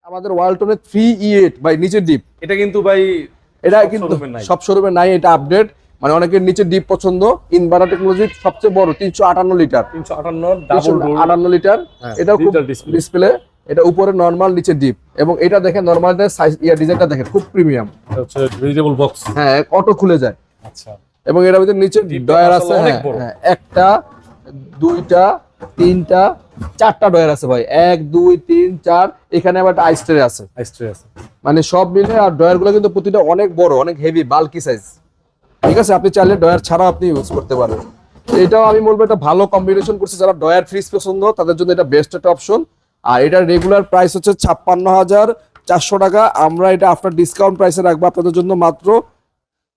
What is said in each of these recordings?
আমাদের ওয়ালটনের 3E8 ভাই নিচের ডিপ। এটা কিন্তু ভাই এটা কিন্তু সব শোরুমে নাই, এটা আপডেট। মানে অনেকের নিচের ডিপ পছন্দ। ইনভার্টার টেকনোলজির সবচেয়ে বড় 358 লিটার, 358 লিটার। এটাও খুব ডিসপ্লে। এটা উপরে নরমাল, নিচে ডিপ। এবং এটা দেখেন নরমালটা সাইজ ডিজাইনটা দেখেন খুব প্রিমিয়াম। এটা হচ্ছে ভেজিটেবল বক্স। হ্যাঁ, অটো খুলে যায়। আচ্ছা। এবং এর ভিতরে নিচে ডয়ার আছে। হ্যাঁ, একটা, দুইটা, তিনটা, চারটা ডয়ার আছে ভাই। 1 2 3 4। এখানে আবার একটা আইস ট্রে আছে। মানে সব মিলে। আর ডয়ার গুলো কিন্তু প্রতিটা অনেক বড়, অনেক হেভি, বাল্কি সাইজ। ঠিক আছে, আপনি চাইলে ডয়ার ছাড়া আপনি ইউজ করতে পারবেন। এটাও আমি বলবো এটা ভালো কম্বিনেশন করছে। যারা ডয়ার ফ্রিজ পছন্দ তাদের জন্য এটা বেস্ট একটা অপশন। আর এটার রেগুলার প্রাইস হচ্ছে 56,400 টাকা। আমরা এটা আফটার ডিসকাউন্ট প্রাইসে রাখবো আপনাদের জন্য মাত্র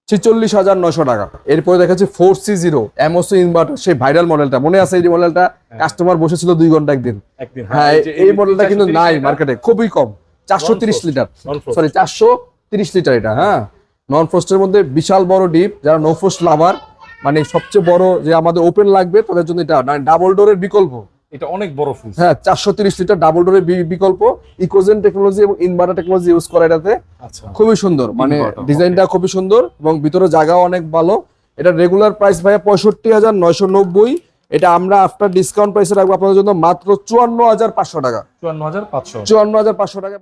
46,900 টাকা। এরপরে দেখাচ্ছি 4C0 এমওসি ইনভার্টার, সেই ভাইরাল মডেলটা। মনে আছে এই মডেলটা? কাস্টমার বসেছিল 2 ঘন্টা একদিন। হ্যাঁ, এই মডেলটা কিন্তু নাই মার্কেটে, খুবই কম। 430 লিটার, সরি 430 লিটার এটা। হ্যাঁ, নন ফ্রস্টের মধ্যে বিশাল বড় ডিপ। যারা নো ফ্রস্ট লাভার, মানে সবচেয়ে বড় যে আমাদের ওপেন লাগবে তাদের জন্য এটা ডাবল ডোরের বিকল্প। এটা অনেক বড় ফ্রিজ। হ্যাঁ, 430 লিটার ডাবল ডোরের বিকল্প। ইকোজেন টেকনোলজি এবং ইনভার্টার টেকনোলজি ইউজ করা এটাতে। আচ্ছা, খুবই সুন্দর, মানে ডিজাইনটা খুবই সুন্দর এবং ভিতরে জায়গাও অনেক ভালো। এটা রেগুলার প্রাইস ভাইয়া 65,990। এটা আমরা আফটার ডিসকাউন্ট প্রাইসে রাখবো আপনাদের জন্য মাত্র 54,500 টাকা। 54,500 54,500 টাকা।